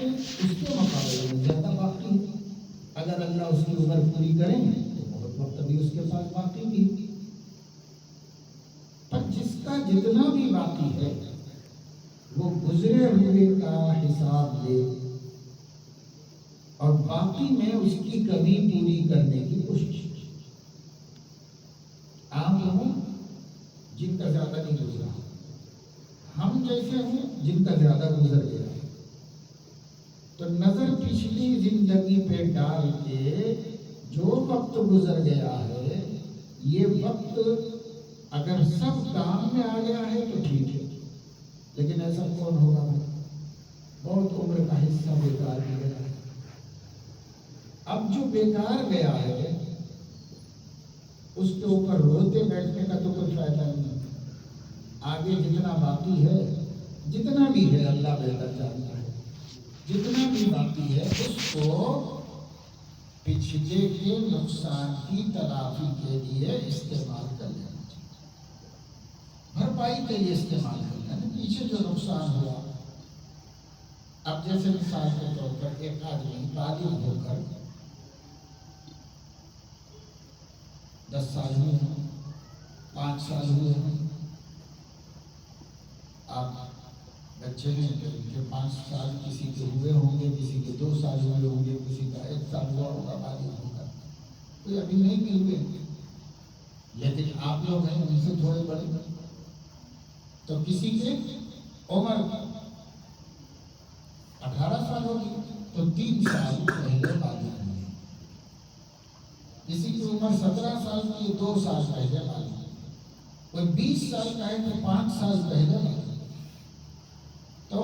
وقت اس کے مقابلے میں زیادہ باقی ہے. اگر اللہ اس کی عمر پوری کریں تو بہت وقت بھی اس کے پاس باقی بھی. پر جس کا جتنا بھی باقی ہے وہ گزرے ہوئے کا حساب لے اور باقی میں اس کی کمی پوری کرنے کی کوشش. آپ ہوں جن کا زیادہ نہیں گزرا، ہم جیسے ہوں جن کا زیادہ گزر گیا ہے، تو نظر پچھلی زندگی پہ ڈال کے جو وقت گزر گیا ہے، یہ وقت اگر سب کام میں آ گیا ہے تو ٹھیک ہے، لیکن ایسا کون ہوگا؟ بہت عمر کا حصہ بیکار گیا ہے. اب جو بیکار گیا ہے اس کے اوپر روتے بیٹھنے کا تو کوئی فائدہ نہیں. آگے جتنا باقی ہے، جتنا بھی ہے اللہ بہتر جانتا ہے، جتنا بھی باقی ہے اس کو پچھلے کے نقصان کی تلافی کے لیے استعمال کر لینا چاہیے، بھرپائی کے لیے استعمال کر لینا. پیچھے جو نقصان ہوا، اب جیسے مثال کے طور پر ایک آدمی بالغ ہو کر 10 سال ہوئے ہیں، 5 سال ہوئے ہیں، آپ بچے ہیں تو ان کے 5 سال کسی کے ہوئے ہوں گے، کسی کے 2 سال ہوئے ہوں گے، کسی کا 1 سال ہوا ہوگا بالغ ہوگا، کوئی ابھی نہیں بھی ہوئے. لیکن آپ لوگ ہیں ان سے تھوڑے بڑے، تو کسی کے عمر 18 سال ہوگی تو 3 سال پہلے بالغ ہوئے، کسی کی عمر 17 سال کی 2 سال پہلے بالغ ہوئے، کوئی 20 سال کا ہے تو 5 سال پہلے بالغ. تو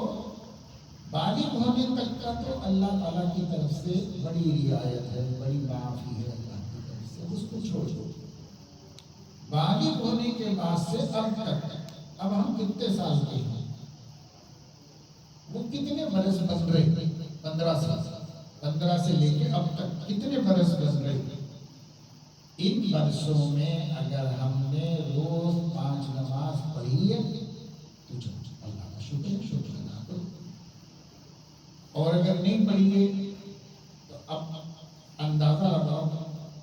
بالغ ہونے تک کا تو اللہ تعالیٰ کی طرف سے بڑی رعایت ہے، بڑی معافی ہے اللہ کی طرف سے، اس کو چھوڑ دو. بالغ ہونے کے بعد سے اب تک، اب ہم کتنے سال کے ہیں، وہ کتنے برس بن رہے؟ 15 سال، 15 سے لے کے اب تک کتنے برس بن رہے؟ ان برسوں میں اگر ہم نے روز 5 نماز پڑھی ہے تو اللہ کا شکر ادا کرو، اور اگر نہیں پڑھی ہے تو اب اندازہ لگاؤ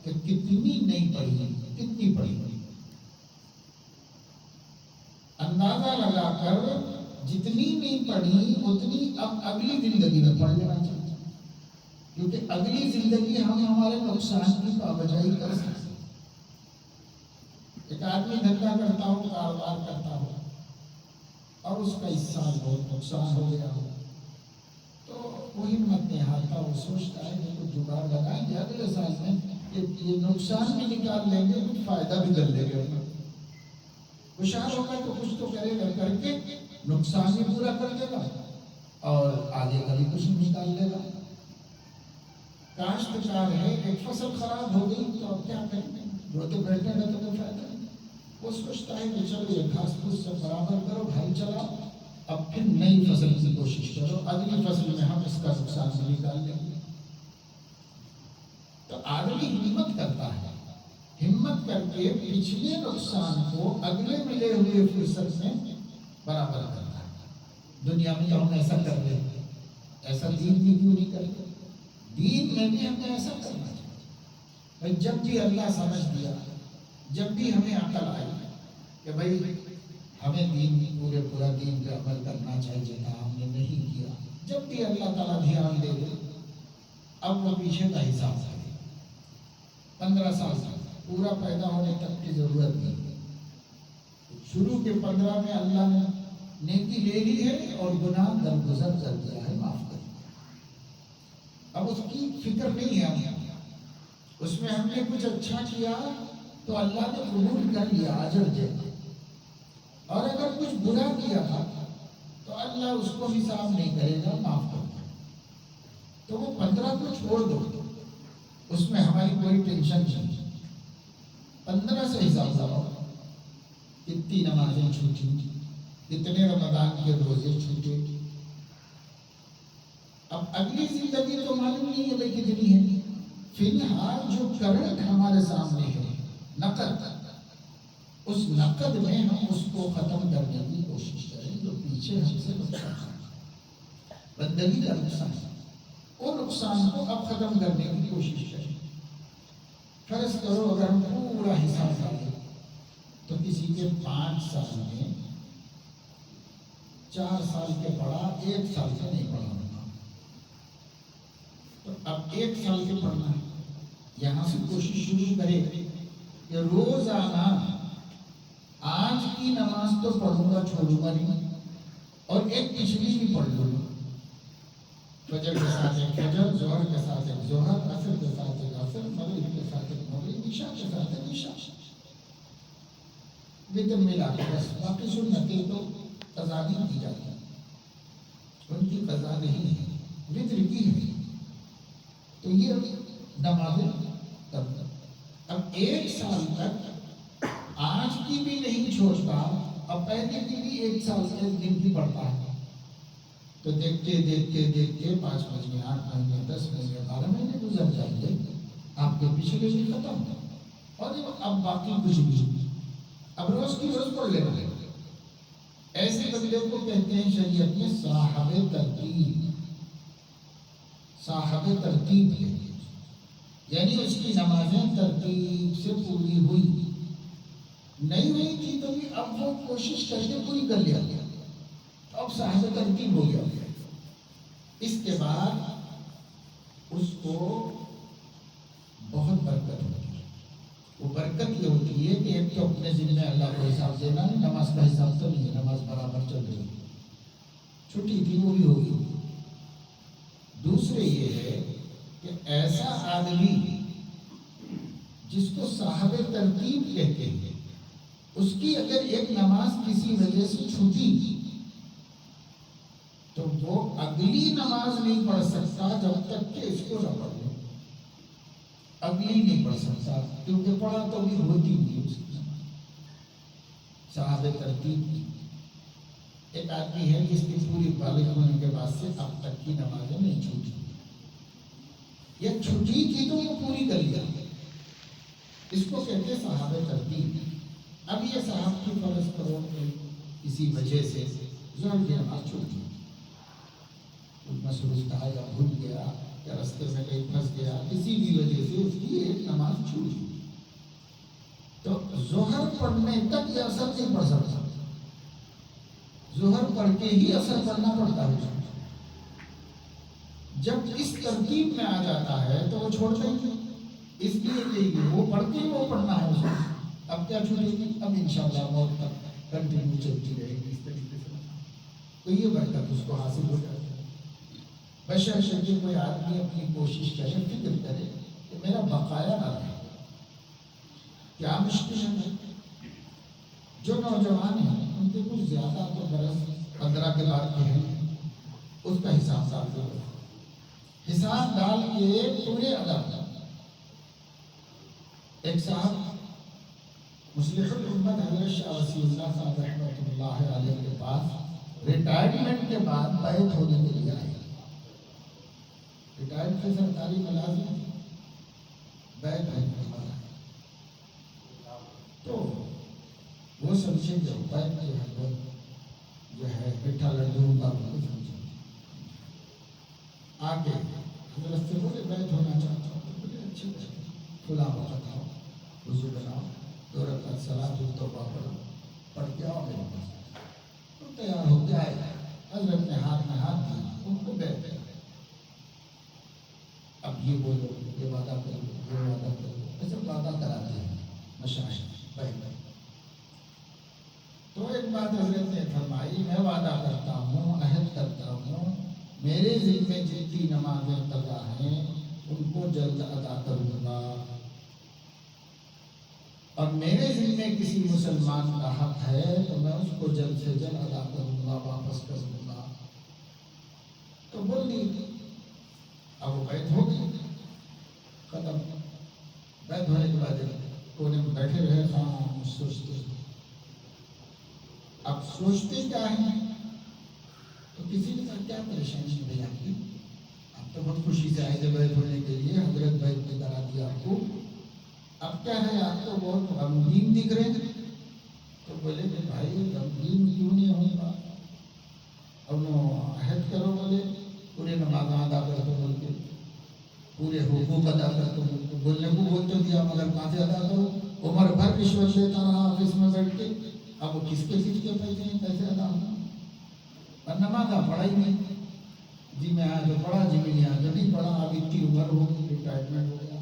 کہ کتنی نہیں پڑھی، کتنی پڑھی. اندازہ لگا کر جتنی نہیں پڑھی اتنی اب اگلی زندگی میں پڑھ لینا چاہیے، کیونکہ اگلی زندگی ہم ہمارے نقصان کی پابجائی کر سکتے. ایک آدمی دھندا کرتا ہو، کاروبار کرتا ہو، اور اس کا اس سال بہت نقصان ہو گیا ہو، تو وہ ہمت نہیں ہارتا، وہ سوچتا ہے کہ کچھ جگاڑ لگائیں گے اگلے سال میں یہ نقصان بھی نکال لیں گے، کچھ فائدہ بھی کر لیں گے. ہوشیار ہوگا تو کچھ تو کرے گا، کر کے نقصان بھی پورا کر دے گا اور آگے کا بھی کچھ نکال لے گا. کاشتکار ہے، ایک فصل خراب ہو گئی تو اب کیا کریں گے؟ روتے بیٹھنے کا تو کوئی فائدہ نہیں. وہ سوچتا ہے کہ چلو یہ گھاس پھوس سے برابر کرو، ہل چلاؤ، اب پھر نئی فصل کی کوشش کرو، اگلی فصل میں ہم اس کا نقصان بھی نکال لیں گے. تو آدمی ہمت کرتا ہے، ہمت کر کے پچھلے نقصان کو اگلے ملے ہوئے فرصت میں برابر کرتا ہے. دنیا میں تو ہم ایسا کر رہے ہیں، ایسا دین بھی کیوں نہیں کرتے؟ دین میں بھی ہمیں ایسا کرنا چاہیے. جب بھی اللہ سمجھ دیا، جب بھی ہمیں عقل آئی کہ بھائی ہمیں دین پورا دین پہ عمل کرنا چاہیے تھا، ہم نے نہیں کیا، جب بھی اللہ تعالیٰ دھیان دے دے اب وہ پیچھے کا حساب ہے. 15 سال پورا پیدا ہونے تک کی ضرورت نہیں ہے، شروع کے 15 میں اللہ نے نیکی لے لی ہے اور گناہ درگزر کر دیا ہے، معاف کر دیا. اب اس کی فکر نہیں ہے ہمیں، اس میں ہم نے کچھ اچھا کیا تو اللہ نے قبول کر لیا، اجر دے گا، اور اگر کچھ برا کیا تھا تو اللہ اس کو حساب نہیں کرے گا، معاف کر دے گا. تو وہ 15 کو چھوڑ دو، اس میں ہماری کوئی ٹینشن نہیں. 15 سے حساب لگاؤ، کتنی نمازیں چھوٹی، کتنے رمضان کے روزے چھوٹے. اب اگلی زندگی تو معلوم نہیں ہے بھائی کتنی ہے. فی الحال جو کرنٹ ہمارے سامنے ہے نقد، اس نقد میں ہم اس کو ختم کرنے کی کوشش کریں جو پیچھے ہم سے نقصان، بندگی کا نقصان. نقصان کو اب ختم کرنے کی کوشش کریں. فرض کرو اگر ہم پورا حساب ڈالیں تو کسی کے 5 سال میں 4 سال کے پڑھا 1 سال سے نہیں پڑھا ہوگا. تو اب 1 سال کے پڑھنا ہے. یہاں سے کوشش شروع کرے کہ روزانہ آج کی نماز تو پڑھوں گا چھوڑوں گا نہیں, اور ایک پچھلی بھی پڑھ لوں گا. فجر کے ساتھ ایک فجر, ظہر کے ساتھ ایک ظہر, عصر کے ساتھ ایک عصر, مغرب کے ساتھ ایک مغرب, عشاء کے ساتھ ایک عشاء. وطر ملا کے بس. باقی سنتیں تو قضا نہیں کی جاتی, ان کی قضا نہیں ہے, وطر کی ہے. تو یہ نمازیں کرتا. اب 1 سال تک آج کی بھی نہیں چھوڑتا, اب پہلے کی بھی 1 سال سے 1 دن بھی پڑھتا ہے. تو دیکھتے دیکھتے دیکھتے 5 مہینے, 8 مہینے, 10 مہینے, 12 مہینے گزر جائیں گے, آپ کے پچھلے بھی ختم. اور اب باقی کچھ بھی اب روز کی روز پڑھ لینا ہے. ایسے بندے کو کہتے ہیں شریعت میں صاحب ترتیب. صاحب ترتیب کہتے ہیں, یعنی اس کی نمازیں ترتیب سے پوری ہوئی. نہیں ہوئی تھی تو بھی اب وہ کوشش کر کے پوری کر لیا گیا, اب صاحب ترتیب ہو گیا. اس کے بعد اس کو بہت برکت ہوتی ہے. وہ برکت یہ ہوتی ہے کہ ایک تو اپنے ذمہ اللہ کو حساب دینا ہے, نماز کا حساب تو نہیں ہے, نماز برابر چل رہی ہے, چھٹی تھی وہ بھی ہوگی. دوسرے یہ ہے کہ ایسا آدمی جس کو صاحب ترتیب کہتے ہیں, اس کی اگر ایک نماز کسی وجہ سے چھوٹی تو وہ اگلی نماز نہیں پڑھ سکتا جب تک کہ اس کو نہ پڑھ لے. اگلی نہیں پڑھ سکتا کیونکہ پڑھا تو بھی ہوتی نہیں اس کی نماز. صاحب ترتیب کی ایک آدمی ہے جس کی پوری بالغ ہونے کے بعد سے اب تک کی نمازیں نہیں چھوٹی. یہ چھٹی تھی تو وہ پوری کر لیا, اس کو کہتے صاحب ترتیب. اب یہ صاحب کی فرض کرو کسی وجہ سے ظہر کی نماز چھوٹ گئی, مصروف تھا یا بھول گیا یا رستے میں کہیں پھنس گیا, کسی بھی وجہ سے اس کی ایک نماز چھوٹ گئی, تو ظہر پڑھنے تک یہ اثر نہیں پڑ سکتا. ظہر پڑھ کے ہی اثر پڑھنا پڑتا ہے. جب اس ترتیب میں آ جاتا ہے تو وہ چھوڑ دیں گے, اس لیے کہ وہ پڑھ کے وہ پڑھنا ہے اسے. اب کیا چھوڑے گی, اب انشاءاللہ موت تک کنٹینیو چلتی رہے گی اس طریقے سے. تو یہ برکت اس کو حاصل ہو جاتی ہے. بشرطیکہ کوئی آدمی اپنی کوشش کرے, فکر کرے کہ میرا بقایا نہ رہے. کیا مشکل ہے, جو نوجوان ہیں ان کے کچھ زیادہ تو برس 15 کے بعد کے ہیں, اس کا حساب صاف ہو, حساب ڈال کے پورے ادا کر. ایک صاحب مصلح الامت حضرت شاہ وسی اللہ صاحب رحمۃ اللہ علیہ کے پاس ریٹائرمنٹ کے بعد بیعت ہونے کے لیے آئے. ریٹائرڈ سے سرکاری ملازم بیعت ہونے کے بعد آئے تو وہ سمجھے جو بیعت جو ہے میٹھا لڈو کا وہ سمجھے. آگے حضرت سے بولے بیعت ہونا چاہتا ہوں. تو بولے اچھی بات, کھلا وقت آؤ, وضو بناؤ, 2 رکعت صلاۃ التوبہ پڑھو, پڑھ کے آؤ میرے پاس. تو تیار ہو کے آئے. حضرت نے ہاتھ میں ہاتھ دیا, ان کو بیعت کر. اب یہ بولو, یہ وعدہ کرو, یہ وعدہ کرو, ایسے وعدہ کراتے ہیں مشائخ بیعت. تو ایک بات حضرت نے فرمائی, میں وعدہ کرتا ہوں, عہد کرتا ہوں, میرے ذمہ جتنی نمازیں قضا ہیں ان کو جلد ادا کروں گا, اور میرے ذمہ کسی مسلمان کا حق ہے تو میں اس کو جلد سے جلد ادا کروں گا, واپس کر دوں گا. تو بول دی. اب وہ بیعت ہو گئی, ختم. بیعت ہونے کے بعد کونے میں بیٹھے رہے, خاموش سوچتے. اب سوچتے کیا ہیں, تو کسی نے کہا کیا پریشانی ہے بھائی آپ کی, آپ تو بہت خوشی سے آئے تھے بیعت ہونے کے لیے, حضرت بیعت نے کرا دیا آپ کو, اب کیا ہے, آپ تو بہت غمگین دکھ رہے تھے. تو بولے کہ بھائی غمگین کیوں نہیں ہوں گا, اب عہد کرو, بولے پورے نماز ادا کر دو بول کے. پورے حقوق ادا کر دو. بولنے کو بول تو دیا مگر کہاں سے ادا کرو. عمر بھر رشوت لیتا رہا آفس میں بیٹھ کے. اب وہ کس کے پیسے ہیں, کیسے ادا ہونا. اور نمازہ پڑھا ہی نہیں. جی میں آیا تو پڑھا, جی میں آیا تو نہیں پڑھا. اب اتنی عمر ہو گئی, ریٹائرمنٹ ہو گیا.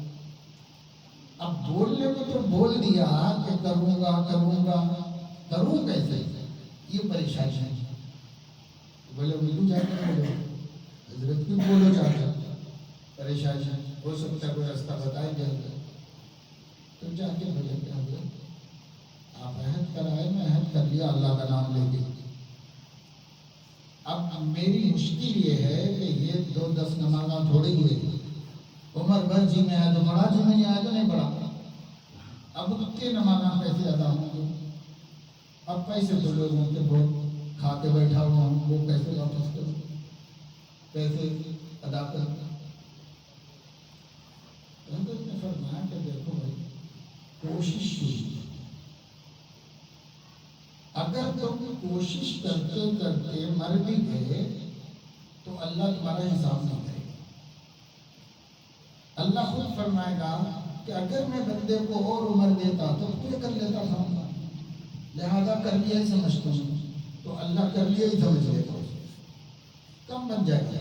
اب بولنے کو تو بول دیا کہ کروں گا کروں کیسے, یہ پریشانی ہے. بولے ملو جا کر بولو, حضرت کیوں بولو جا کر, پریشانی ہے, ہو سکتا ہے کوئی راستہ بتائی جائے. تو جا کے بولے کہ حضرت آپ عہد کرائے, میں عہد کر لیا اللہ کا نام لے کے. اب میری مشکل یہ ہے کہ یہ 2-10 نمازاں تھوڑی ہوئی. عمر بھر جی میں آیا تو پڑھا, جی میں نہیں آیا تو نہیں پڑھا. اب اتنے نمازاں کیسے ادا ہوں گے. اب پیسے تو لوگوں کے بہت کھا کے بیٹھا ہوا ہوں, وہ کیسے واپس کروں, کیسے ادا کروں. حضرت نے فرمایا کہ دیکھو بھائی, کوشش شروع. اگر تم کوشش کرتے کرتے مر بھی گئے تو اللہ تمہارا حساب نہیں کرے گا. اللہ خود فرمائے گا کہ اگر میں بندے کو اور عمر دیتا تو پورے کر لیتا تھا, لہذا کر لیا ہی سمجھتا ہوں. تو اللہ کر لیا ہی سمجھ لیتا, کم بن جائے گا.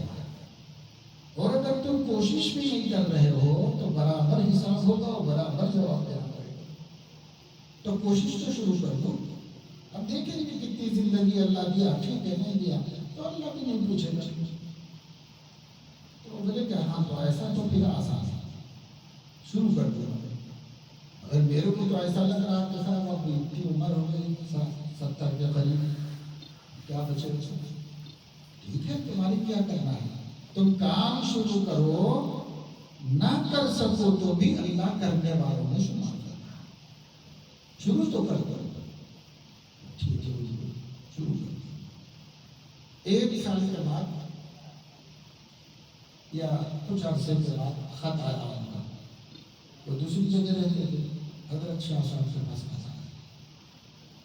اور اگر تم کوشش بھی نہیں کر رہے ہو تو برابر حساب ہوگا اور برابر جواب دینا پڑے گا. تو کوشش تو شروع کر دو. اب دیکھیں گے کتنی زندگی اللہ دیا, ٹھیک ہے نہیں دیا تو اللہ بھی نہیں پوچھے گا. تو بولے کہ ہاں تو ایسا تو پھر آسان ہے, شروع کر دو. اگر میرے کو تو ایسا لگ رہا کہ صاحب اب اتنی عمر ہو گئی 70 کے قریب, کیا بچے بچے. ٹھیک ہے, تمہاری کیا کرنا ہے, تم کام شروع کرو, نہ کر سکو تو بھی اللہ کرنے والوں میں شمار کرنا. شروع تو کر دو. ٹھیک ہے, شروع کر دو. 1 سال کے بعد یا کچھ عرصے کے بعد خط آیا ان کا. وہ دوسری جگہ رہتے تھے, حضرت شاہ صاحب کے پاس خط آیا.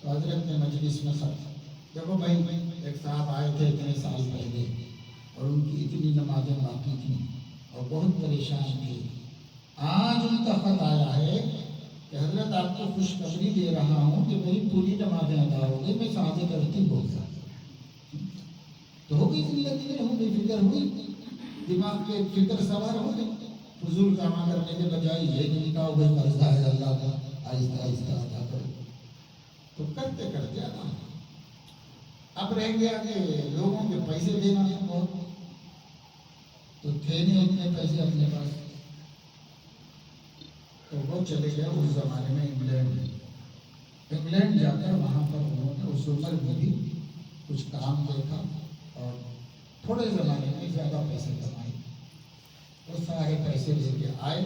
تو حضرت نے مجلس میں خط, دیکھو بھائی ایک صاحب آئے تھے اتنے سال پہلے اور ان کی اتنی نمازیں باقی تھیں اور بہت پریشان تھے. آج ان کا خط آیا ہے کہ حضرت آپ کو خوشخبری دے رہا ہوں کہ میری پوری نمازیں ادا ہو گئی, میں سعادت ترتیب ہو گیا. تو ہو گئی زندگی میں, ہو گئی, فکر ہوئی, دماغ کے فکر سوار ہو گئی. فضول کام کرنے کے بجائے یہ نہیں کہا بھائی قرضہ ہے اللہ کا, آہستہ آہستہ ادا کرو. تو کرتے کرتے ادا. اب رہ گیا کہ لوگوں کے پیسے دینا ہے بہت, تو تھے نہیں اتنے پیسے اپنے پاس. تو وہ چلے گئے اس زمانے میں انگلینڈ جا کر وہاں پر انہوں نے اس عمر میں بھی کچھ کام دیکھا اور تھوڑے زمانے میں زیادہ پیسے کمائے. وہ سارے پیسے لے کے آئے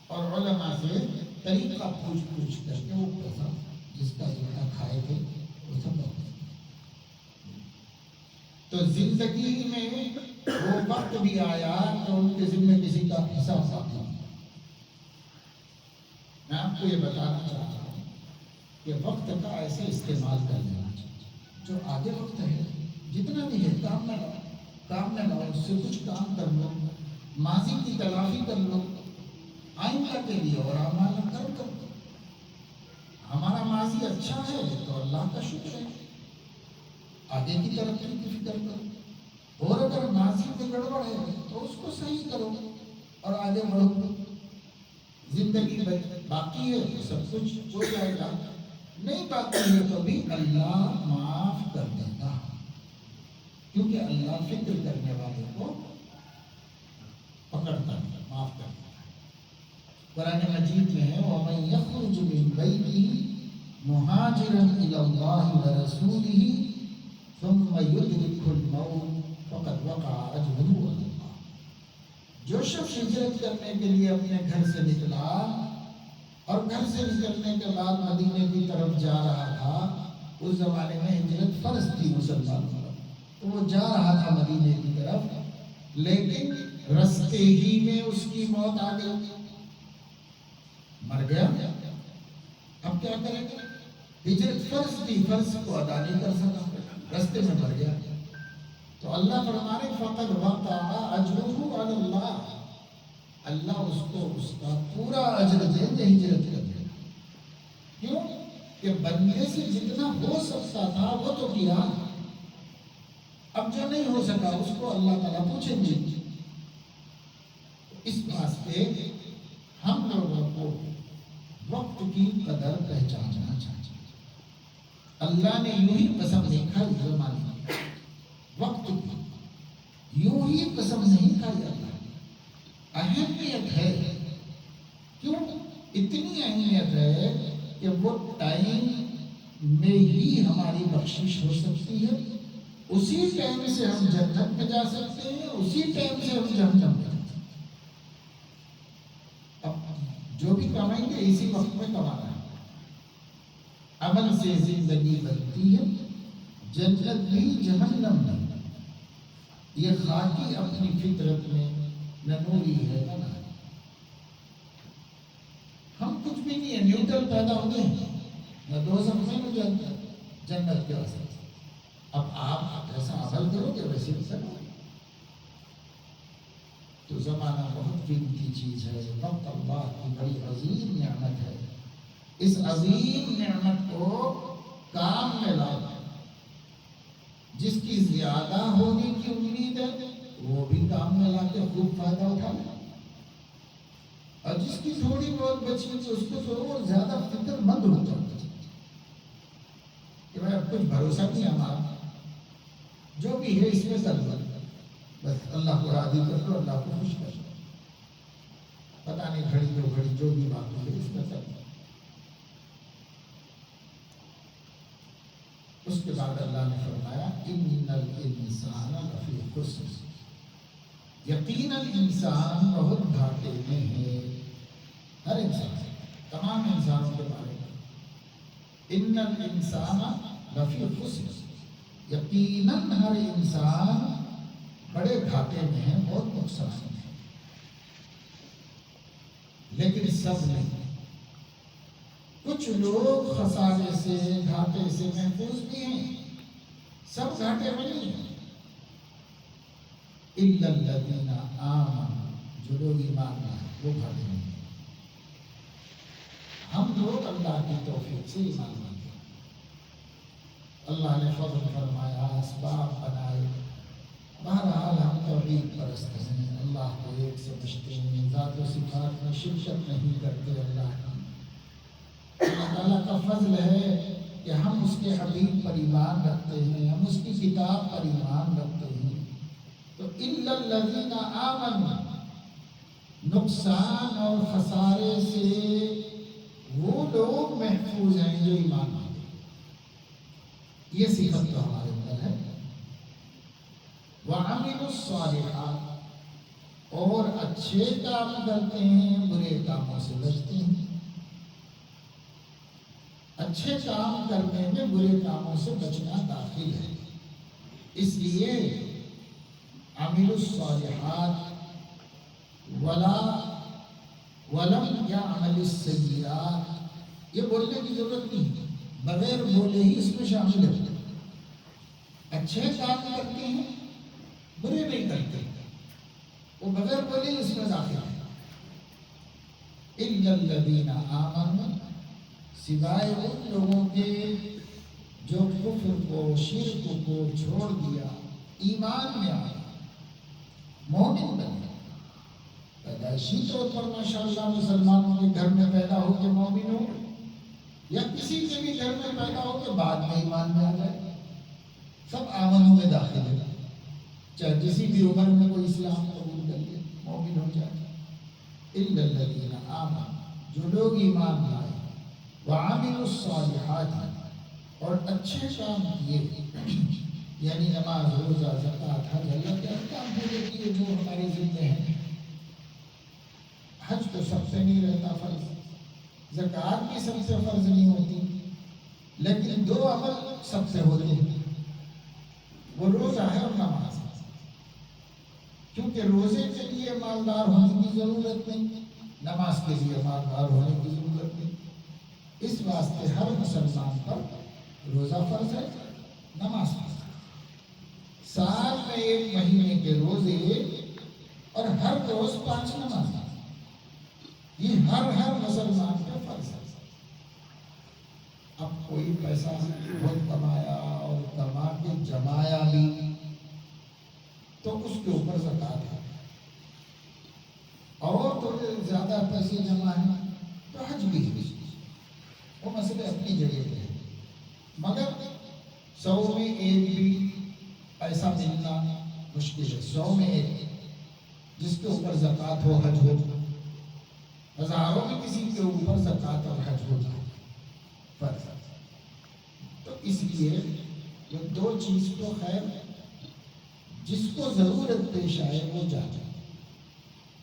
اور علماء سے طریقہ پوچھ کر کے وہ پیسہ جس کا جتنا کھائے تھے وہ سب واپس. تو زندگی میں وہ وقت بھی آیا کہ ان کے ذمہ کسی کا حساب باقی نہیں. میں آپ کو یہ بتانا چاہتا ہوں کہ وقت کا ایسے استعمال کر لینا چاہیے. جو آگے وقت ہے جتنا بھی ہے کام نہ لاؤ, اس سے کچھ کام کر لو, ماضی کی تلافی کر لو, آئندہ کے لیے اور اعمال کر. ہمارا ماضی اچھا ہے تو اللہ کا شکر ہے, آگے کی ترقی کی فکر کرو. اور اگر ماضی میں گڑبڑ ہے تو اس کو صحیح کرو اور آگے بڑھو. زندگی باقی ہے تو سب کچھ ہو جائے گا, نہیں باقی ہے تو بھی اللہ معاف کر دے گا, کیونکہ اللہ فکر کرنے والے کو پکڑتا ہے, معاف کرتا ہے. قرآن مجید میں ہے وَمَن يَخْرُجُ مِن بَيْتِهِ مُهَاجِرًا إِلَى اللَّهِ وَرَسُولِهِ ثُمَّ يُدْرِكْهُ الْمَوْتُ فَقَدْ وَقَعَ أَجْرُهُ عَلَى اللَّهِ. جو شخص ہجرت کرنے کے لیے اپنے گھر سے نکلا اور گھر سے نکلنے کے بعد مدینے کی طرف جا رہا تھا, اس زمانے میں ہجرت فرض تھی مسلمانوں پر, تو وہ جا رہا تھا مدینے کی طرف, لیکن رستے ہی میں اس کی موت آ گئی, مر گیا. اب کیا کرے گا, ہجرت فرض تھی, فرض کو ادا نہیں کر سکا, رستے میں مر گیا. تو اللہ فرمانے فقد وقع اجرہ علی اللہ, اللہ اس کو اس کا پورا اجر دے دے ہجرت کر دے. کیوں کہ بندے سے جتنا ہو سکتا تھا وہ تو کیا، اب جو نہیں ہو سکا اس کو اللہ تعالیٰ پوچھیں گے. اس واسطے ہم لوگوں کو وقت کی قدر پہچاننا چاہیے. اللہ نے یوں ہی قسم نہیں کھائی زمانے کی، وقت کی یوں ہی قسم نہیں کھائی. اللہ اہمیت ہے، کیوں اتنی اہمیت ہے کہ وہ ٹائم میں ہی ہماری بخشش ہو سکتی ہے، اسی ٹائم سے ہم جنت میں جا سکتے ہیں، اسی ٹائم سے ہم جہنم میں جا سکتے ہیں. اب جو بھی کمائیں گے اسی وقت میں کمانا ہے. عمل سے زندگی بنتی ہے، جنت بھی جہنم نہیں. یہ خاکی اپنی فطرت میں ننوری ہے نا. ہم کچھ بھی نہیں ہے، نیوٹرل پیدا ہو گئے ہیں، نہ دوزخ میں نہ جنت کے واسطے. اب آپ ایسا عمل کرو کہ ویسے بھی کرو. تو زمانہ بہت قیمتی چیز ہے، وقت اللہ کی بڑی عظیم نعمت ہے. اس عظیم نعمت کو کام میں لاؤ. جس کی زیادہ ہونے کی امید ہے وہ بھی کام میں لا کے خوب فائدہ اٹھا لے، اور جس کی تھوڑی بہت بچی ہوئی اس کو ضرور زیادہ فکر مند ہو جاتا کہ بھائی اب کچھ بھروسہ نہیں ہمارا، جو بھی ہے اس میں کر دو، بس اللہ کو راضی کر دو، اللہ کو خوش کر دو. پتہ نہیں گھڑی دو گھڑی جو بھی بات ہے اس میں کر دو. اس کے بعد اللہ نے فرمایا ان الانسان لفی خسر، یقیناً انسان بہت گھاٹے میں ہے. ہر انسان، تمام انسانوں کے بارے میں ان الانسان لفی خسر، یقیناً ہر انسان بڑے گھاٹے میں ہے، بہت نقصان ہے. لیکن سب نہیں، کچھ لوگ خسارے سے گھاٹے سے محفوظ بھی ہیں، سب گھاٹے میں نہیں ہیں. الا الذین آمنوا، جو لوگ ایمان لائے وہ گھاٹے میں ہیں. ہم لوگ اللہ کی توفیق سے ایمان لاتے ہیں. اللہ نے فضل فرمایا، اسباب بنائے. بہرحال ہم توحید پرست ہیں، اللہ کو ایک سمجھتے ہیں، ذات و صفات میں شرکت نہیں کرتے. اللہ تعالیٰ کا فضل ہے کہ ہم اس کے حبیب پر ایمان رکھتے ہیں، ہم اس کی کتاب پر ایمان رکھتے ہیں. تو الا الذین آمنوا، نقصان اور خسارے سے وہ لوگ محفوظ ہیں جو ایمان لاتے ہیں. یہ صفت تو ہمارے اندر ہے. وَعَمِلُوا الصَّالِحَاتِ، اور اچھے کام کرتے ہیں، برے کاموں سے بچتے ہیں. اچھے کام کرنے میں برے کاموں سے بچنا داخل ہے. اس لیے عَمِلُوا الصَّالِحَاتِ وَلَمْ يَعْمَلِ السَّيِّئَاتِ، یہ بولنے کی ضرورت نہیں ہے، بغیر بولے ہی اس میں شامل ہے. اچھے کام کرتے ہیں، برے نہیں کرتے، وہ بغیر بولے ہی اس میں داخل ہے. إِلَّا الَّذِينَ آمَنُوا، سوائے ان لوگوں کے جو کفر کو، شرک کو چھوڑ دیا، ایمان میں آیا، مومن بن گیا. پیدائشی طور پر ماشاءاللہ مسلمانوں کے گھر میں پیدا ہو کے مومن ہو، یا کسی کے بھی گھر میں پیدا ہو کے بعد میں ایمان میں آ جائے، سب آمنوں میں داخل ہے. چاہے کسی بھی عمر میں کوئی اسلام قبول کر لے، مومن ہو جائے. إِلَّا الَّذِينَ آمَنُوا، جو لوگ ایمان لائے، وَعَمِلُوا الصَّالِحَاتِ، اور اچھے کام کیے، یعنی نماز، روزہ، زکوٰۃ، حج، اللہ کے احکام پورے کیے جو ہمارے ذمہ ہیں. حج تو سب سے نہیں رہتا فرض، زکوٰۃ بھی سب سے فرض نہیں ہوتی، لیکن دو عمل سب سے ہوتے ہیں، وہ روزہ ہے اور نماز. کیونکہ روزے کے لیے مالدار ہونے کی ضرورت نہیں، نماز کے لیے مالدار ہونے کی ضرورت نہیں. اس واسطے ہر مسلمان پر روزہ فرض ہے، نماز فرض ہے. سال میں ایک مہینے کے روزے اور ہر روز 5 نمازیں. یہ ہر مسلمان کا فرض ہے۔ اب کوئی پیسہ بہت کمایا اور کما کے جمایا بھی تو اس کے اوپر زکوٰۃ ہے، اور تھوڑے زیادہ پیسے جمع ہیں تو حج بھی ہے، وہ مسئلے اپنی جگہ پہ ہے، مگر 100 میں ایک بھی پیسہ ملنا مشکل ہے۔ 100 میں ایک جس کے اوپر زکوٰۃ ہو، حج ہو، ہزاروں میں کسی کے اوپر زکوٰۃ اور حج ہو جائے فرض۔ تو اس لیے یہ دو چیز تو خیر جس کو ضرورت پیش آئے وہ جائے،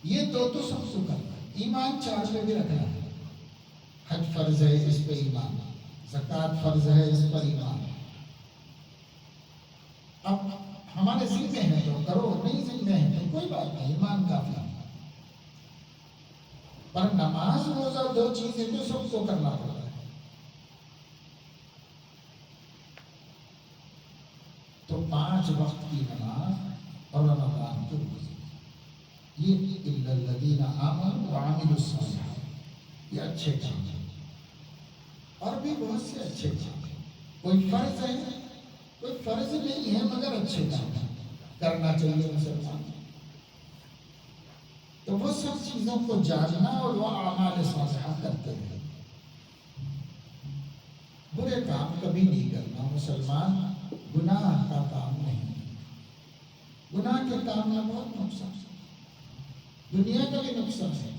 یہ دو تو سب کو کرنا ہے۔ ایمان 4 پہ بھی رکھنا ہے، حج فرض ہے اس پہ ایمان، زکوٰۃ فرض ہے اس پر ایمان۔ اب ہمارے ذمے ہیں تو کرو، نہیں ذمے ہیں تو کوئی بات نہیں، ایمان کافی ہے۔ پر نماز روزہ دو چیزیں تو سب کو کرنا پڑتا ہے۔ تو 5 وقت کی نماز اور رمضان کے روزے، یہ الا الذین آمنوا وعملوا الصالحات، یہ اچھے کام ہیں، اور بھی بہت سے اچھے کام ہیں۔ کوئی فرض ہے، کوئی فرض نہیں ہے، مگر اچھے کام ہیں، کرنا چاہیے مسلمان۔ تو وہ سب چیزوں کو جاننا اور وہ اعمال صالحہ کرتے ہیں۔ برے کام کبھی نہیں کرنا، مسلمان گناہ کا کام نہیں، گناہ کے کام میں بہت نقصان ہے، دنیا کا بھی نقصان ہے،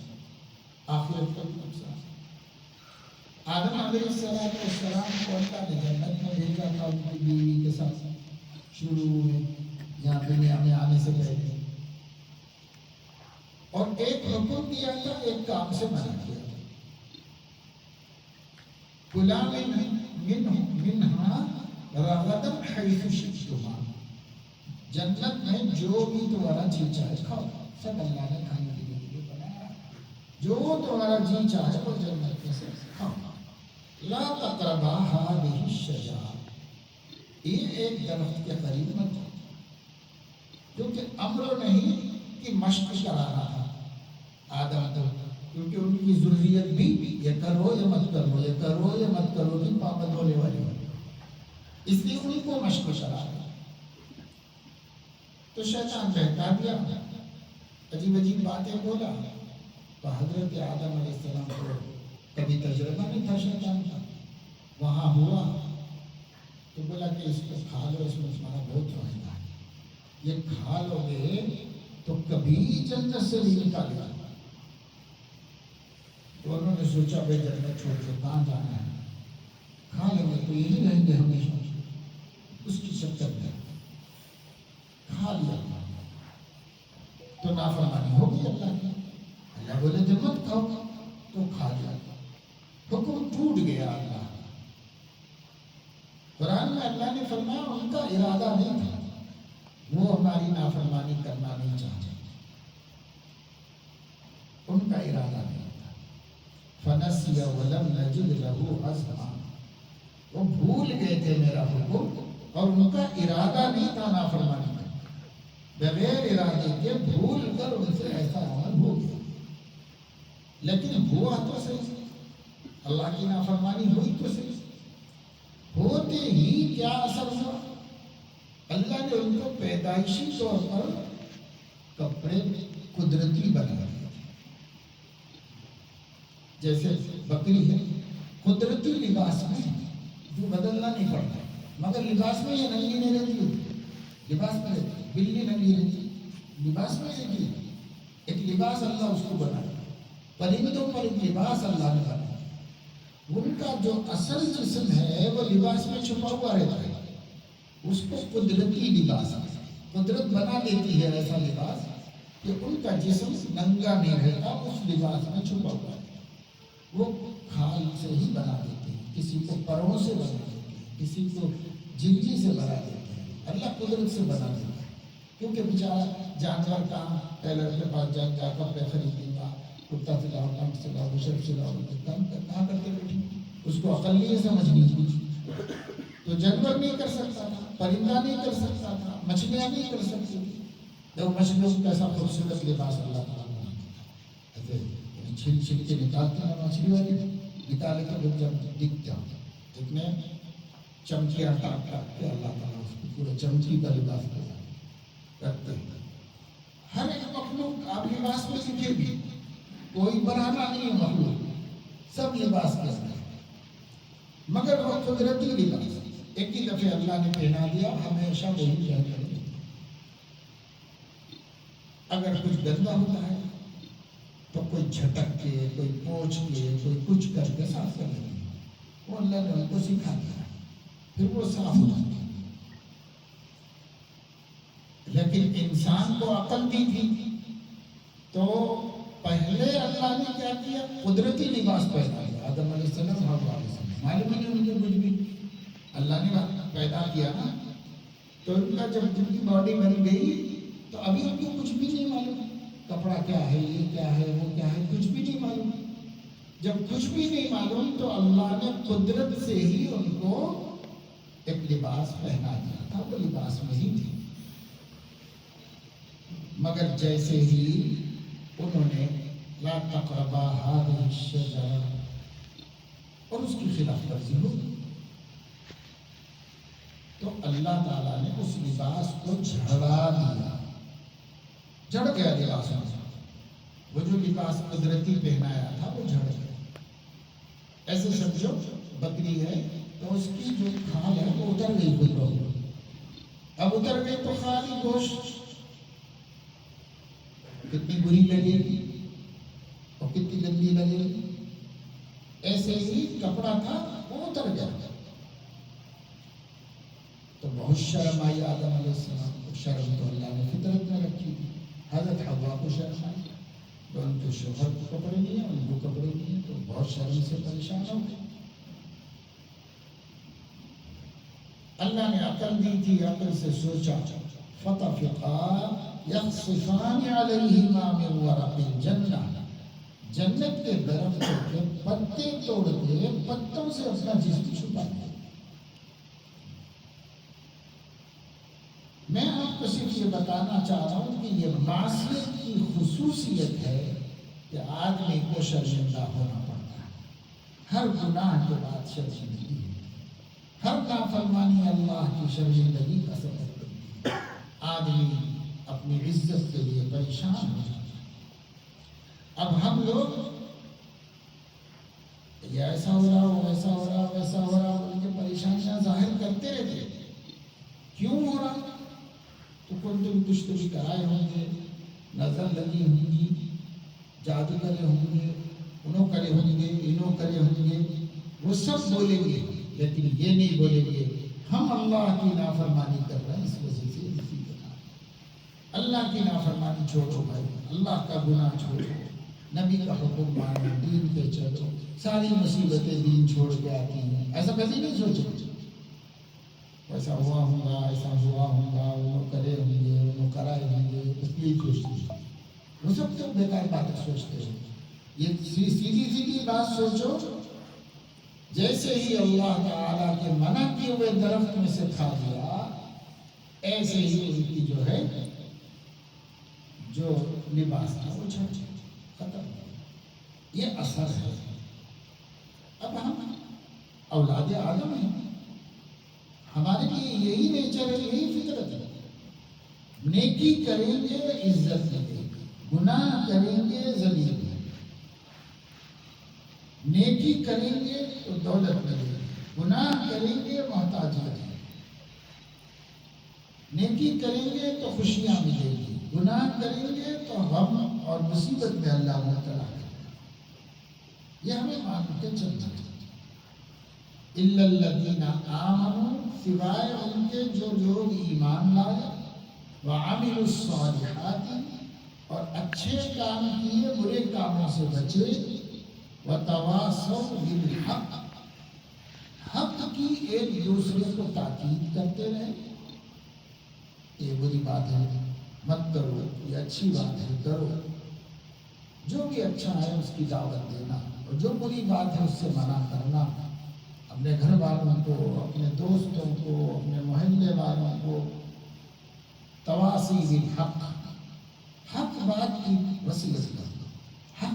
آخرت کا بھی نقصان ہے۔ آدم علیہ السلام کو اللہ نے جنت میں بھیجا تھا ان کی بیوی کے ساتھ، شروع میں یہاں دنیا میں آنے سے پہلے، اور ایک حکم دیا تھا، ایک کام سے منع کیا تھا، کُلَا مِنْہَا رَغَدًا حَيْثُ شِئْتُمَا، جنت میں جو بھی تمہارا جی چاہے کھاؤ، سب اللہ نے کھانے کے لیے بنایا، جو تمہارا جی چاہے وہ جنت میں سے کھاؤ۔ لا تقربا هذه الشجرة، یہ ایک درخت کے قریب مت جاؤ، کیونکہ امر نہیں کہ مشق کرانا تھا آدم کو، کیونکہ ان کی ذریت بھی یہ کرو یا مت کرو، یہ کرو یا مت کرو بھی پابند ہونے والی ہے، اس لیے ان کو مشق کرانا۔ تو شیطان بہکا دیا، عجیب عجیب باتیں بولا، تو حضرت آدم علیہ السلام کو کبھی تجربہ نہیں تھا شیطان کا، وہاں ہوا تو بولا کہ اس کو کھا لو، اس میں تمہارا بہت فائدہ ہے، یہ کھا لو گے تو کبھی جنت سے نہیں نکالے گا۔ تو انہوں نے سوچا بھائی جنت چھوڑ کے کہاں جانا ہے، کھا لیں گے تو یہی رہیں گے ہمیشہ، اس کی شکت میں کھا لیا تو نافرمانی ہوگی اللہ کی، اللہ بولے کہ مت کھاؤ تو کھا لیا، حکم ٹوٹ گیا اللہ کا۔ قرآن میں اللہ نے فرمایا ان کا ارادہ نہیں تھا، وہ ہماری نافرمانی کرنا نہیں چاہتے، ان کا ارادہ نہیں تھا۔ فَنَسِيَ وَلَمْ نَجِدْ لَهُ عَزْمًا، وہ بھول گئے تھے میرا حکم، اور ان کا ارادہ نہیں تھا نافرمانی کا، بغیر ارادے کے بھول کر ان سے ایسا عمل ہو گیا، لیکن ہوا تو صحیح، اللہ کی نافرمانی ہوئی تو صحیح، ہوتے ہی کیا اثر ہوا، اللہ نے ان کو پیدائشی طور پر کپڑے قدرتی بنا دیے، جیسے بکری ہے قدرتی لباس میں جو بدلنا نہیں پڑتا، مگر لباس میں یہ ننگی نہیں رہتی، لباس میں رہتی، بلی ننگی رہتی، لباس میں رہتی، ایک لباس اللہ اس کو بنایا، پرندوں پر ایک لباس اللہ نے بنایا، ان کا جو اصل جسم ہے وہ لباس میں چھپا ہوا رہتا ہے، اس کو قدرتی لباس ہے، قدرت بنا دیتی ہے ایسا لباس کہ ان کا جسم ننگا نہیں رہتا، اس لباس میں چھپا ہوا ہے، وہ کھال سے ہی بنا دیتے ہیں، کسی کو پروں سے بنا دیتے ہیں، کسی کو جلدی سے بنا دیتے ہیں، اللہ قدرت سے بنا دیتا ہے، کیونکہ بیچارہ جانور کا ٹیلر کے پاس جا کپڑے خریدنے کا، کتا سلاؤ، پنٹ سلاؤ، بشپ سلاؤ، کہاں کرتے بیٹھی، اس کو عقل نہیں سمجھ نہیں کچھ، تو جانور نہیں کر سکتا تھا، پرندہ نہیں کر سکتا تھا، مچھلیاں نہیں کر سکتی تھی، جب مچھلیوں کو کیسا خوبصورت لباس اللہ تعالیٰ نے بنا دیا، ایسے چھل چھل کے نکالتے ہیں مچھلی والی، نکالے تو جب دکھ جاتا اتنے چمکیاں ٹاپ ٹاپ کے اللہ تعالیٰ اس کو پورے چمکی کا لباس کرتے ہیں۔ ہر ایک مخلوق آپ لباس میں سیکھے بھی، کوئی بنانا نہیں ہے مخلوق، سب لباس کے اندر، مگر وہ قدرتی لباس ایک ہی دفعہ اللہ نے پہنا دیا، ہمیشہ وہی پہنتے ہیں۔ اگر کچھ گندا ہوتا ہے تو کوئی جھٹک کے، کوئی پوچھ کے، کوئی کچھ کر کے صاف کر لیتے ہیں، وہ اللہ نے ان کو سکھا دیا، پھر وہ صاف ہو جاتے ہیں۔ لیکن انسان کو عقل دی تھی تو پہلے اللہ نے کیا کیا؟ قدرتی لباس پہنا دیا، آدم علیہ السلام، حوا علیہ السلام، معلوم نہیں مجھے کچھ بھی، اللہ نے پیدا کیا نا، تو ان کا جب ان کی باڈی بن گئی تو ابھی ان کو کچھ بھی نہیں معلوم، کپڑا کیا ہے، یہ کیا ہے، وہ کیا ہے، کچھ بھی نہیں معلوم۔ جب کچھ بھی نہیں معلوم تو اللہ نے قدرت سے ہی ان کو ایک لباس پہنا دیا تھا، وہ لباس میں ہی تھی۔ مگر جیسے ہی انہوں نے لا تقربا هذه الشجرہ اور اس کی خلاف ورزی ہو، تو اللہ تعالیٰ نے اس لباس کو جھڑا دیا، جھڑ گیا لباس میں، وہ جو لباس قدرتی پہنایا تھا وہ جھڑ گیا۔ ایسے سمجھو بکری ہے تو اس کی جو کھال ہے وہ اتر گئی، کوئی پرابلم، اب اتر گئی تو خالی گوشت کتنی بری لگے گی اور کتنی گندی لگے گی۔ ایسے ہی کپڑا تھا وہ اتر گیا، تو بہت شرم آئی آدم علیہ السلام کو۔ شرم تو اللہ نے فطرت میں رکھی تھی، حضرت حوا کو شرم آئی، تو ان کے شوہر کو کپڑے نہیں ہیں، ان کو کپڑے نہیں ہیں، تو بہت شرم سے پریشان ہو گئے۔ اللہ نے عقل دی تھی، عقل سے سوچا، فطفقا یخصفان علیہما من ورق الجنہ، جنت کے درختوں کے پتے توڑ کے پتوں سے اپنا جسم چھپا دیا۔ میں آپ کو صرف یہ بتانا چاہ رہا ہوں کہ یہ معصیت کی خصوصیت ہے کہ آدمی کو شرمندہ ہونا پڑتا ہے، ہر گناہ کے بعد شرمندگی ہے، ہر نافرمانی اللہ کی شرمندگی کا سبب بنتی ہے، آدمی اپنی عزت کے لیے پریشان ہو جاتا ہے۔ اب ہم لوگ یہ ایسا ہو رہا ہو، ویسا ہو رہا ہو، ویسا ہو رہا ہو، ان کی پریشانیاں ظاہر کرتے رہتے، کیوں ہو رہا؟ تو کوئی تو کچھ تو بھی کرائے ہوں گے، نظر لگی ہوں گی، جادو کرے ہوں گے، انہوں کرے ہوں گے، انہوں کرے ہوں گے، وہ سب بولیں گے، لیکن یہ نہیں بولیں گے ہم اللہ کی نافرمانی کر رہے ہیں اس وجہ سے، اسی طرح اللہ کی نافرمانی چھوڑو بھائی، اللہ کا گناہ چھوڑو، نبی کا حکم مانو، دین پہ چلو، ساری مصیبتیں دین چھوڑ کے آتی ہیں، ایسا کبھی نہیں سوچو ایسا ہوا ہوں گا، ایسا ہوا ہوں گا، وہ کرے ہوں گے، وہ کرائے ہوں گے، اس لیے سوچتے ہیں، وہ سب تو بیکار باتیں سوچتے ہیں۔ یہ سیدھی سیدھی بات سوچو، جیسے ہی اللہ تعالیٰ کے منع کیے ہوئے درخت میں سے کھا لیا، ایسے ہی ان کی جو ہے جو لباس تھا وہ جھڑ ختم، یہ اثر ہے۔ اب ہم اولاد آدم ہیں، ہمارے لیے یہی نیچر ہے، یہی فطرت ہے، نیکی کریں گے عزت ملے گی، گناہ کریں گے ذلیل ملے گی، نیکی کریں گے تو دولت ملے گی، گناہ کریں گے محتاجی ملے گی، نیکی کریں گے تو خوشیاں ملے گی، گناہ کریں گے تو غم اور مصیبت میں اللہ مبتلا کرے گا۔ یہ ہمیں مان کے چلنا چاہیے۔ اِلَّا الَّذِينَ آمَنُوا، سوائے ان کے جو لوگ ایمان لائے، وَعَمِلُوا الصَّالِحَاتِ، اور اچھے کام کیے، برے کاموں سے بچے، وَتَوَاصَوْا بِالْحَقِّ، حق کی ایک دوسرے کو تاکید کرتے رہے، یہ بری بات ہے مت کرو، یہ اچھی بات ہے کرو، جو بھی اچھا ہے اس کی دعوت دینا، اور جو بری بات ہے اس سے منع کرنا، اپنے گھر والوں کو، اپنے دوستوں کو، اپنے محلے والوں کو، تواصی بالحق، حق بات کی وصیت کرنا، حق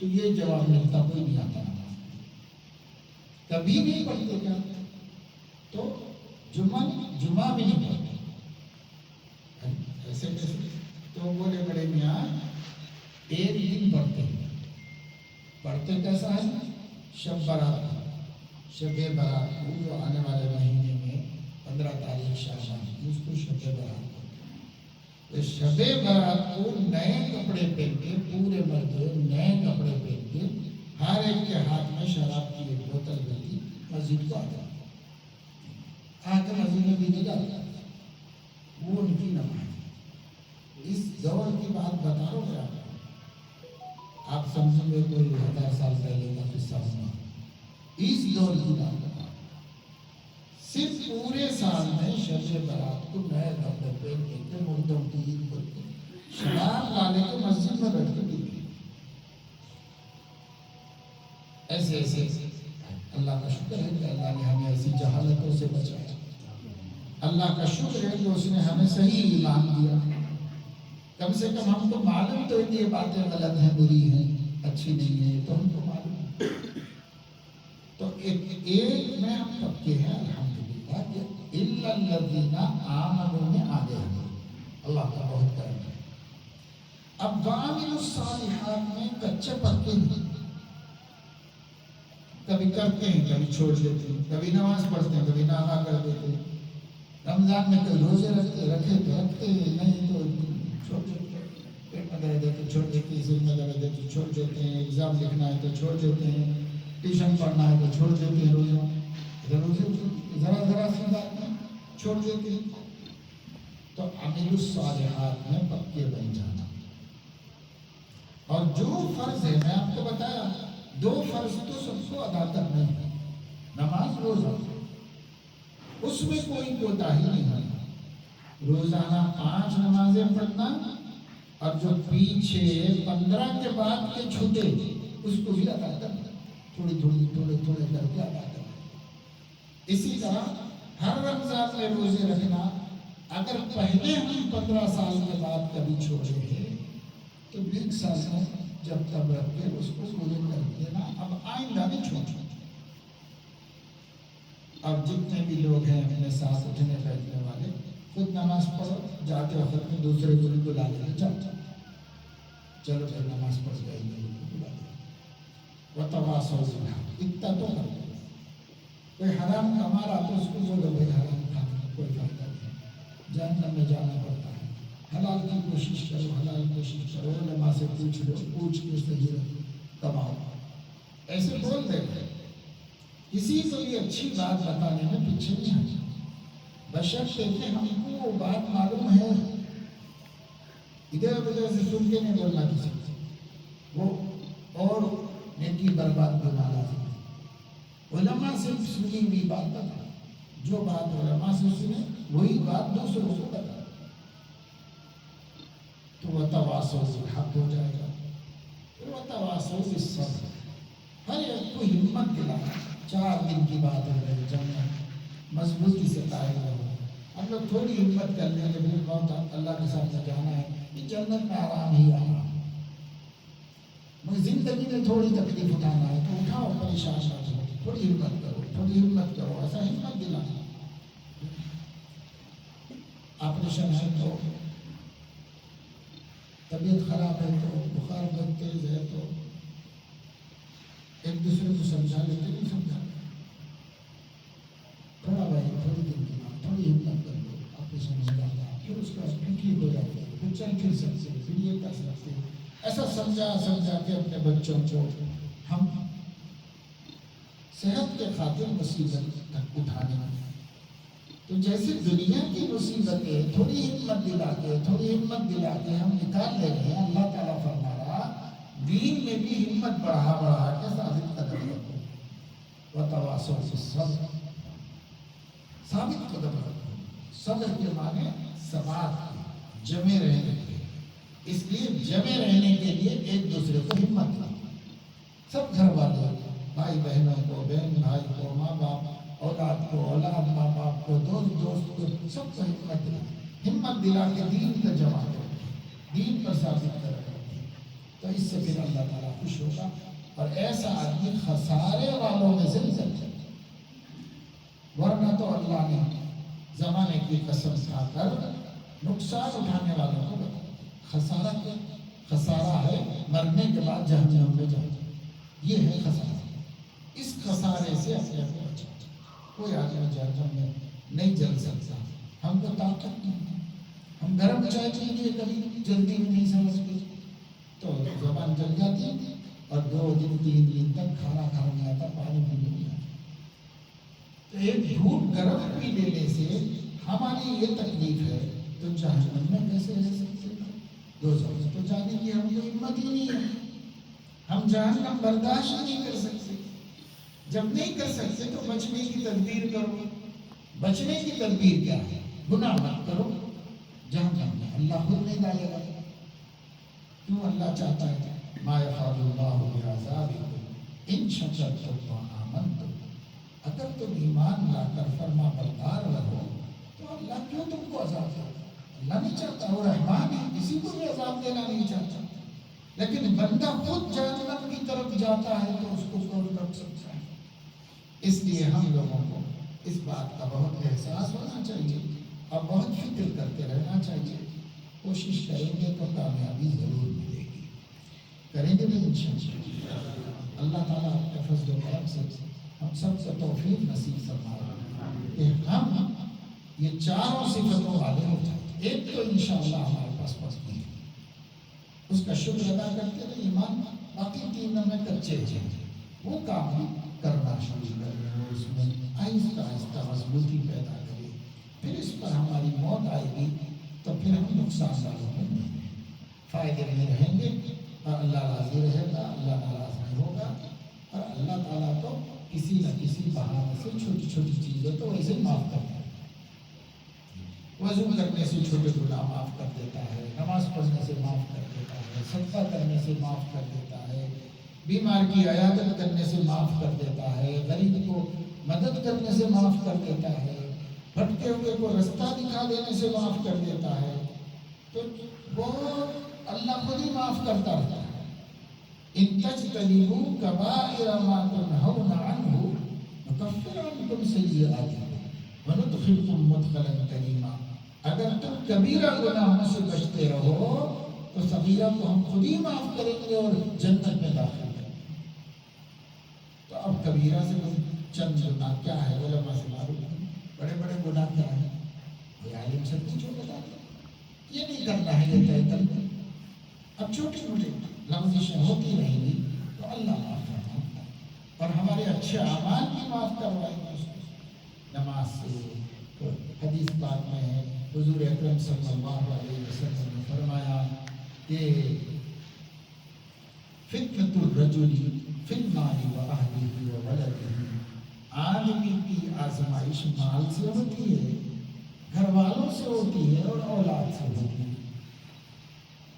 تو یہ جواب ملتا کوئی نہیں آتا نماز کبھی نہیں پڑھتے کیا؟ تو جمعہ بھی نہیں پڑھتے ایسے کیسے؟ تو بولے بڑے میاں ایک دن پڑھتے کیسا ہے؟ شب برات برات کو جو آنے والے مہینے میں 15 تاریخ شعبان اس کو شب برات تو شب برات کو نئے کپڑے پہن کے پورے مرد نئے کپڑے پہن کے ہر ایک کے ہاتھ میں شراب کی ایک بوتل گلی مسجد کو آ کے مسجد میں پینے جاتا وہ ان کی نماز اس دور کی بات بتا رہا ہوں آپ سمجھیں گے کوئی 1000 سال پہلے کا قصہ ہونا اس دور کی بات بتا صرف پورے سال میں شب برات کو نئے کپڑے پہن کے مردوں کی عید کرتے شراب والے کو مسجد میں بیٹھ کے پیتے ایسے اللہ کا شکر ہے کہ اللہ نے ہمیں ایسی جہالتوں سے بچایا اللہ کا شکر ہے کہ اس نے ہمیں صحیح ایمان دیا کم سے کم ہم کو معلوم تو یہ باتیں غلط ہیں بری ہیں اچھی نہیں ہے تو ہم کو معلوم تو ایک میں ہم پکے ہیں الحمدللہ کہ الا الذین آمنوا میں آگے ہیں اللہ کا بہت کرم ہے اب وعملوا الصالحات میں کچے پکے ہیں کبھی کرتے ہیں کبھی چھوڑ دیتے ہیں کبھی نماز پڑھتے ہیں کبھی ناغا کر دیتے ہیں رمضان میں کبھی روزے رکھے تو رکھتے نہیں تو چھوڑ دیتے ہیں پیٹ میں درد ہے تو چھوڑ دیتے ہیں سر میں درد ہے تو چھوڑ دیتے ہیں ایگزام لکھنا ہے تو چھوڑ دیتے ہیں ٹیوشن پڑھنا ہے تو چھوڑ دیتے ہیں روزے ذرا سی بات میں چھوڑ دیتے ہیں تو عمل الصالحات میں پکے بن جانا اور جو فرض ہے میں آپ کو بتایا 2 فرض تو سب کو ادا کرنا ہے نماز روزہ اس میں کوئی کوتاہی نہیں ہے روزانہ 5 نمازیں پڑھنا اور جو پیچھے 15 کے بعد کے چھوٹے اس کو بھی ادا کرنا تھوڑے کر کے ادا کرنا اسی طرح ہر رمضان میں روزے رکھنا اگر پہلے ہم 15 سال کے بعد کبھی چھوڑے ہیں تو 20 سال میں جب تب رکھ کے اس کو پورے کر دینا اب آئندہ نہیں چھوڑنا اب جتنے بھی لوگ ہیں اپنے ساتھ اٹھنے بیٹھنے والے خود نماز پڑھو جاتے وقت میں دوسرے کو بھی بلا لیں چلو پھر نماز پڑھ گئی بلا دیں وتواصوا بالحق اتنا تو کر دو کوئی حرام کما رہا تو اس کو بولو بھائی حرام کھانے کا کوئی فائدہ نہیں جہنم میں جانا پڑتا ہے حلال کی کوشش کرو علماء سے پوچھ کے صحیح کماؤ ایسے بول دے کسی کو بھی اچھی بات بتانے میں پیچھے نہیں آتا بشرطے کہ ہم کو وہ بات معلوم ہے ادھر ادھر سے سن کے نہیں بولنا کسی کو وہ اور نیکی برباد بنانا علماء سے سنی ہوئی بات بتا جو بات علماء سے سنے وہی بات دوسروں کو بتا تو وتواصوا بالحق ہو جائے گا پھر وتواصوا بالصبر ہر ایک کو ہمت دلانا 4 دن کی بات ہے جنت مضبوطی سے قائم رہو ہم لوگ تھوڑی ہمت کر لیں کہ پھر بہت اللہ کے ساتھ جانا ہے کہ جنت میں آرام ہی آرام مجھے زندگی میں تھوڑی تکلیف اٹھانا ہے تو اٹھاؤ پریشان نہ ہو تھوڑی ہمت کرو ایسا ہمت دلانا آپریشن ہے تو طبیعت خراب ہے تو بخار بہت تیز ہے تو ایک دوسرے کو سمجھا لیتے نہیں سمجھا تھوڑا بھائی تھوڑی دن کی بات تھوڑی ہمت کر دو آپریشن ہو جاتا ہے پھر اس کا ٹھیک ہو جاتا ہے پھر چل پھر سکتے پھر یہ کر سکتے ایسا سمجھا کے اپنے بچوں کو ہم صحت کے خاطر مصیبت تک اٹھانے میں تو جیسے دنیا کی مصیبتیں تھوڑی ہمت دلا کے ہم نکال لے رہے ہیں اللہ تعالیٰ فرما رہا دین میں بھی ہمت بڑھا کے ثابت قدم رکھو وتواصوا بالصبر ثابت قدم رکھو صبر کے معنی ثبات جمے رہنے کے اس لیے جمے رہنے کے لیے ایک دوسرے کو ہمت دو سب گھر والوں بھائی بہنوں کو بہن بھائی کو ماں باپ اولاد کو اولاد ماں باپ کو دوست کو سب کو ہمت دلا کے دین پر جمع کرو دین پر ثابت کرو تو تو اس سے پھر اللہ تعالیٰ خوش ہوگا، اور ایسا آدمی خسارے والوں میں سے نکل جائے گا۔ ورنہ تو اللہ نے زمانے کی قسم کھا کر نقصان اٹھانے والوں کو بتا، خسارہ کیا؟ خسارہ ہے مرنے کے بعد جہنم میں جانا، یہ ہے خسارہ۔ اس خسارے سے اپنے آپ کو بچاؤ۔ کوئی آدمی جہنم میں نہیں جل سکتا، ہم کو طاقت نہیں، ہم گرم چائے کے لیے کبھی جلدی میں نہیں سمجھتے تو زبان جل جاتی ہے، اور 2 دن 3 دن تک کھانا نہیں آتا، پانی بھی نہیں آتا۔ تو ایک گھونٹ گرم پی لینے سے ہماری یہ تکلیف ہے، تو جہنم میں کیسے رہ سکتے؟ دوزخ میں تو جانے کی ہم کو ہمت ہی نہیں ہے، ہم جہنم برداشت نہیں کر سکتے۔ جب نہیں کر سکتے تو بچنے کی تدبیر کرو۔ بچنے کی تدبیر کیا ہے؟ گناہ مت کرو، جہنم میں اللہ خود نہیں ڈالے گا۔ کیوں؟ اللہ چاہتا ہے ما یفعل اللہ بعذابکم ان شکرتم وآمنتم، اگر تم ایمان لا کر فرما بردار رہو تو اللہ کیوں تم کو عذاب دے؟ اللہ نہیں چاہتا، وہ رحمان ہے، کسی کو بھی عذاب دینا نہیں چاہتا، لیکن بندہ خود جہنم کی طرف جاتا ہے تو اس کو کون روک سکتا ہے؟ اس لیے ہم لوگوں کو اس بات کا بہت احساس ہونا چاہیے اور بہت فکر کرتے رہنا چاہیے۔ کوشش کریں گے تو کامیابی ضرور ملے گی، کریں گے بھی انشاءاللہ۔ اللہ تعالیٰ کے فضل و کرم سے ہم سب کو توفیق نصیب فرمائے کہ ہم یہ چاروں صفتوں والے ہو جائیں۔ ایک تو انشاءاللہ ہمارے پاس پسند ہے، اس کا شکر ادا کرتے رہے، ایمان، باقی 3 میں کچے ہیں، وہ کام بھی کرنا شروع کریں، اس میں آہستہ آہستہ مضبوطی پیدا کریں۔ پھر اس پر ہماری موت آئے گی تو پھر ہم نقصان داروں میں نہیں ہیں، فائدے میں رہیں گے، اور اللہ راضی رہے گا، اللہ ناراض نہیں ہوگا، اور اللہ تعالیٰ تو کسی نہ کسی بہانے سے چھوٹی چھوٹی چیزیں تو ویسے معاف کرتا ہے۔ وضو کرنے سے چھوٹے گناہ معاف کر دیتا ہے، نماز پڑھنے سے معاف کر دیتا ہے، صدقہ کرنے سے معاف کر دیتا ہے، بیمار کی عیادت کرنے سے معاف کر دیتا ہے، غریب کو مدد کرنے سے معاف کر دیتا ہے، بھٹکے ہوئے کو رستہ دکھا دینے سے معاف کر دیتا ہے، تو وہ اللہ خود ہی معاف کرتا رہتا ہے۔ ان تجتنبوا کبائر ما تنہون عنہ نکفر عنکم سیئاتکم وندخلکم مدخلا کریما۔ اگر تم کبیرہ گناہوں سے بچتے رہو تو صغیرہ کو ہم خود ہی معاف کریں گے اور جنت میں داخل کریں گے۔ تو اب کبیرہ سے چند گناہ کیا ہے؟ علماء سے معلوم ہے، بڑے بڑے گناہ کیا ہیں؟ کوئی عالم سب کچھ بتا دے، یہ نہیں کرنا ہے، یہ طے کر دیں۔ اب چھوٹی موٹی لغزشیں ہوتی رہیں گی تو اللہ معاف کرتا ہے، اور ہمارے اچھے اعمال بھی معاف کروائیں گے اس کو۔ نماز سے حدیث پاک میں ہے، حضور اکرم صلی اللہ علیہ وسلم نے فرمایا کہ فتنۃ الرجل فی المال واہلہ وولدہ، آدمی کی آزمائش مال سے ہوتی ہے، گھر والوں سے ہوتی ہے، اور اولاد سے ہوتی ہے۔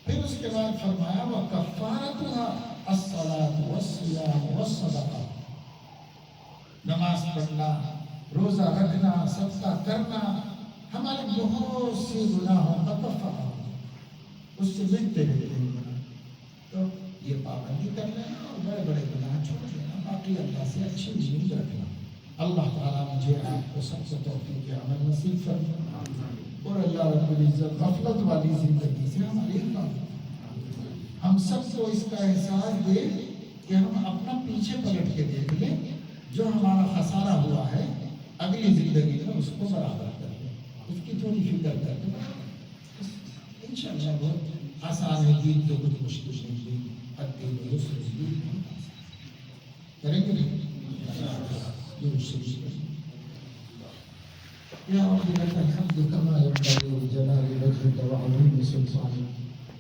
پھر اس کے بعد فرمایا وَكَفَّارَتُهَا الصَّلَاةُ وَالصِّيَامُ وَالصَّدَقَةُ، نماز پڑھنا، روزہ رکھنا، صدقہ کرنا ہمارے بہت سے گناہوں کا کفارہ ہے، اس سے مٹتے رہتے ہیں گناہ۔ تو یہ پابندی کر لینا اور بڑے بڑے گناہ چھوڑ دینا، باقی اللہ سے اچھی امید رکھنا۔ اللہ تعالیٰ مجھے آپ کو سب سے توفیق عمل نصیب فرمائے، اور اللہ رب العزت غفلت والی زندگی سے ہماری حفاظت۔ ہم سب کو اس کا احساس دے کہ ہم اپنا پیچھے پلٹ کے دیکھ لیں، جو ہمارا خسارہ ہوا ہے اگلی زندگی میں اس کو برابر کر لیں، اس کی تھوڑی فکر کر کے انشاءاللہ بہت آسان ہے، دین تو کچھ مشکل نہیں ہے، الدین یسر، دین بہت آسان۔ کریں گے نہیں؟ یا رب لك الحمد كما ينبغي لجلال وجهك وعظيم سلطانك،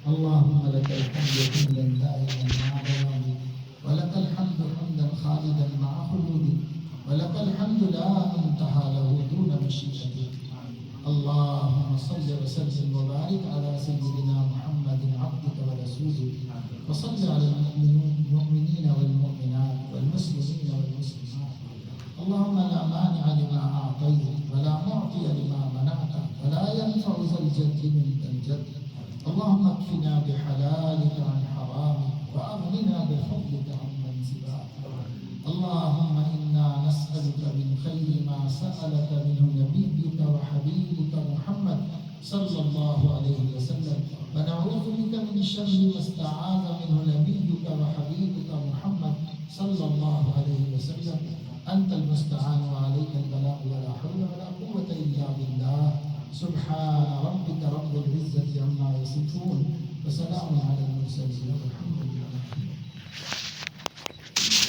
اللهم لك الحمد حمدا دائما مع دوامك، ولك الحمد حمدا خالدا مع خلودك، ولك الحمد لا منتهى له دون مشيئتك۔ اللهم صل وسلم وبارك على سيدنا محمد عبدك ورسولك، وصل على المؤمنين والمؤمنات والمسلمين والمسلمات، اللهم لا مانع لما أعطيت ولا معطي لما منعت ولا ينفع ذا الجد منك الجد، اللهم اكفنا بحلالك عن حرامك نسألك من خير ما سألك منه نبيك وحبيبك محمد صلى الله عليه وسلم ونعوذ بك من شر ما استعاذ منه نبيك وحبيبك محمد صلى الله عليه وسلم أنت المستعان وعليك البلاغ ولا حول ولا قوة إلا بالله سبحان ربك رب العزة عما يصفون وسلام على المرسلين والحمد لله.